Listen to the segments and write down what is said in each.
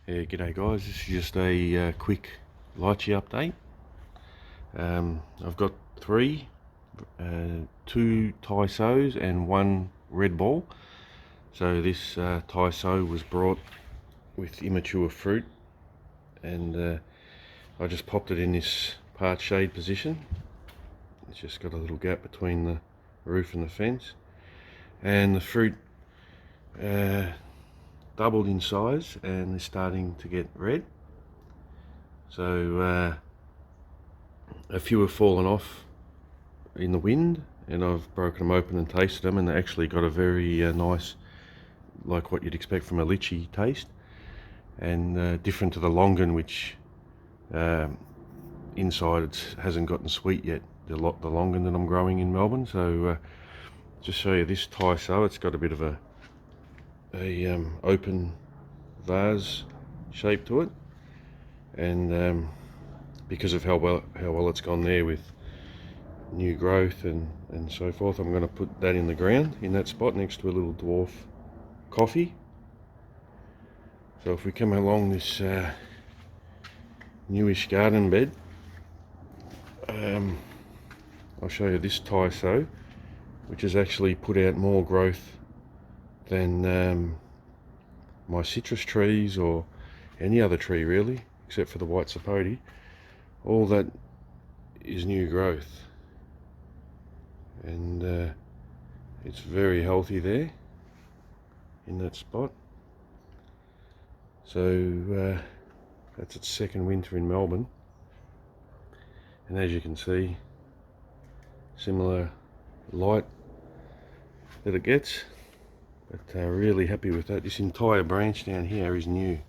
Yeah, g'day guys, this is just a quick lychee update. I've got three, two Tysos and one red ball. So this Tyso was brought with immature fruit, and I just popped it in this part shade position. It's just got a little gap between the roof and the fence, and the fruit doubled in size and is starting to get red. So a few have fallen off in the wind, and I've broken them open and tasted them, and they actually got a very nice, like what you'd expect from a lychee taste, and different to the longan, which inside it hasn't gotten sweet yet, the longan that I'm growing in Melbourne. So just show you this Tyso, it's got a bit of a open vase shape to it, and because of how well it's gone there with new growth and so forth, I'm going to put that in the ground in that spot next to a little dwarf coffee. So if we come along this newish garden bed, I'll show you this Tyso, which has actually put out more growth than my citrus trees or any other tree really, except for the white sapote. All that is new growth, and it's very healthy there in that spot. So that's its second winter in Melbourne, and as you can see, similar light that it gets, but really happy with that. This entire branch down here is new.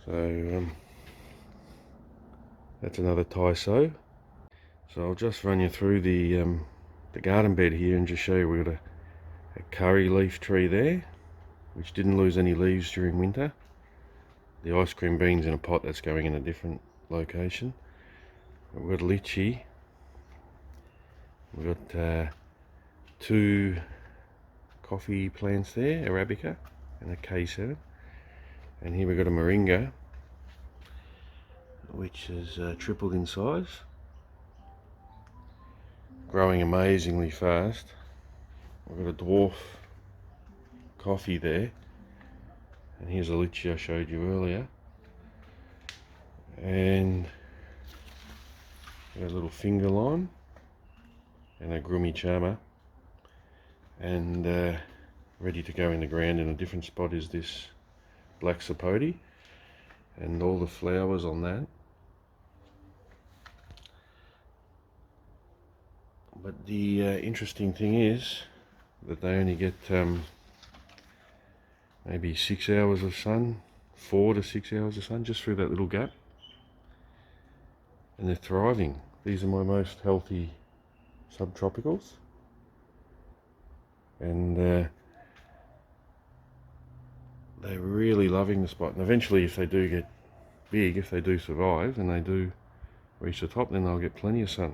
So that's another Tyso. So I'll just run you through the garden bed here and just show you we've got a curry leaf tree there, which didn't lose any leaves during winter. The ice cream beans in a pot, that's going in a different location. We've got lychee. We've got two coffee plants there, Arabica and a K7. And here we've got a moringa, which has tripled in size, growing amazingly fast. We've got a dwarf coffee there, and here's a litchi I showed you earlier, and a little finger lime and a grummy charmer, and ready to go in the ground in a different spot is this black sapote, and all the flowers on that. But the interesting thing is that they only get maybe 6 hours of sun, 4 to 6 hours of sun just through that little gap, and they're thriving. These are my most healthy subtropicals, and they're really loving the spot. And eventually, if they do get big, if they do survive and they do reach the top, then they'll get plenty of sun.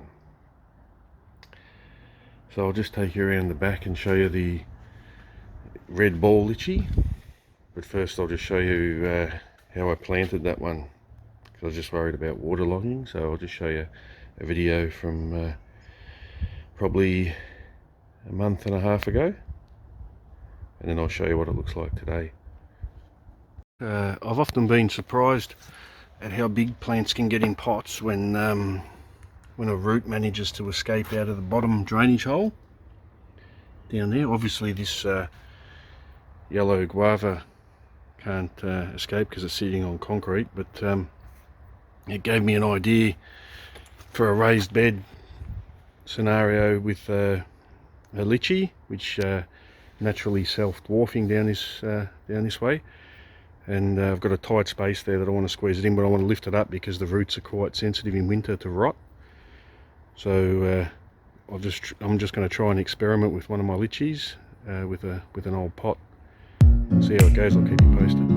So I'll just take you around the back and show you the red ball lychee, but first I'll just show you how I planted that one, because I was just worried about waterlogging. So I'll just show you a video from probably a month and a half ago, and then I'll show you what it looks like today. I've often been surprised at how big plants can get in pots when a root manages to escape out of the bottom drainage hole down there. Obviously this yellow guava can't escape because it's sitting on concrete, but it gave me an idea for a raised bed scenario with a lychee, which naturally self-dwarfing down this way. And I've got a tight space there that I want to squeeze it in, but I want to lift it up because the roots are quite sensitive in winter to rot. So I'm just going to try and experiment with one of my lychees with an old pot. See how it goes. I'll keep you posted.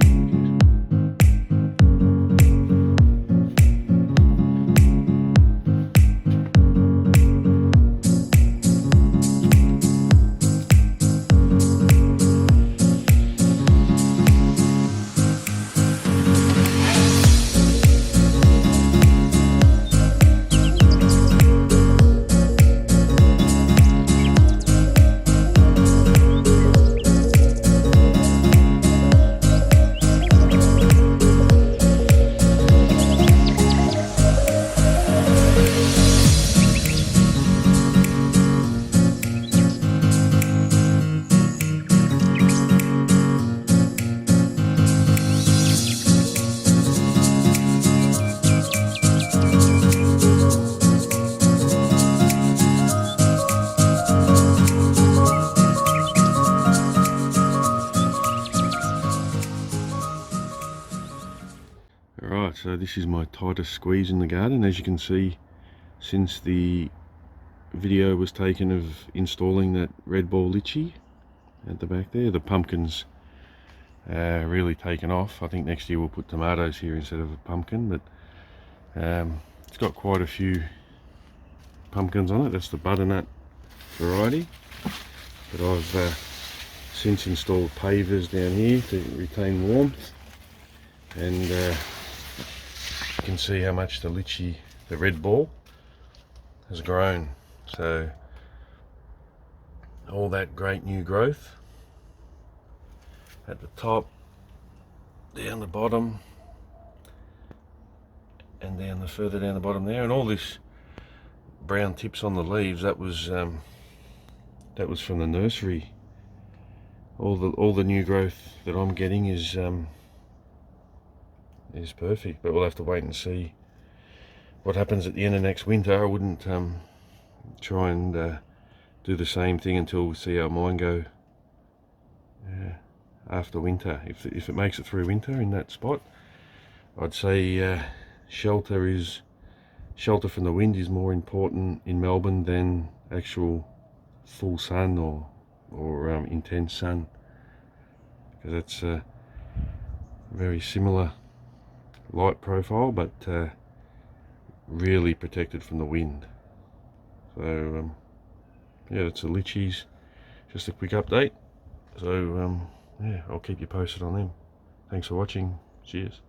so this is my tightest squeeze in the garden. As you can see, since the video was taken of installing that red ball lychee at the back there, the pumpkins really taken off. I think next year we'll put tomatoes here instead of a pumpkin, but it's got quite a few pumpkins on it. That's the butternut variety, but I've since installed pavers down here to retain warmth, and you can see how much the lychee, the red ball, has grown. So all that great new growth at the top, down the bottom, and down the further down the bottom there, and all this brown tips on the leaves, that was from the nursery. All the new growth that I'm getting is perfect, but we'll have to wait and see what happens at the end of next winter. I wouldn't try and do the same thing until we see how mine go after winter. If it makes it through winter in that spot, I'd say shelter from the wind is more important in Melbourne than actual full sun or intense sun, because it's a very similar light profile, but really protected from the wind. So yeah, that's the lychees. Just a quick update. So yeah, I'll keep you posted on them. Thanks for watching. Cheers.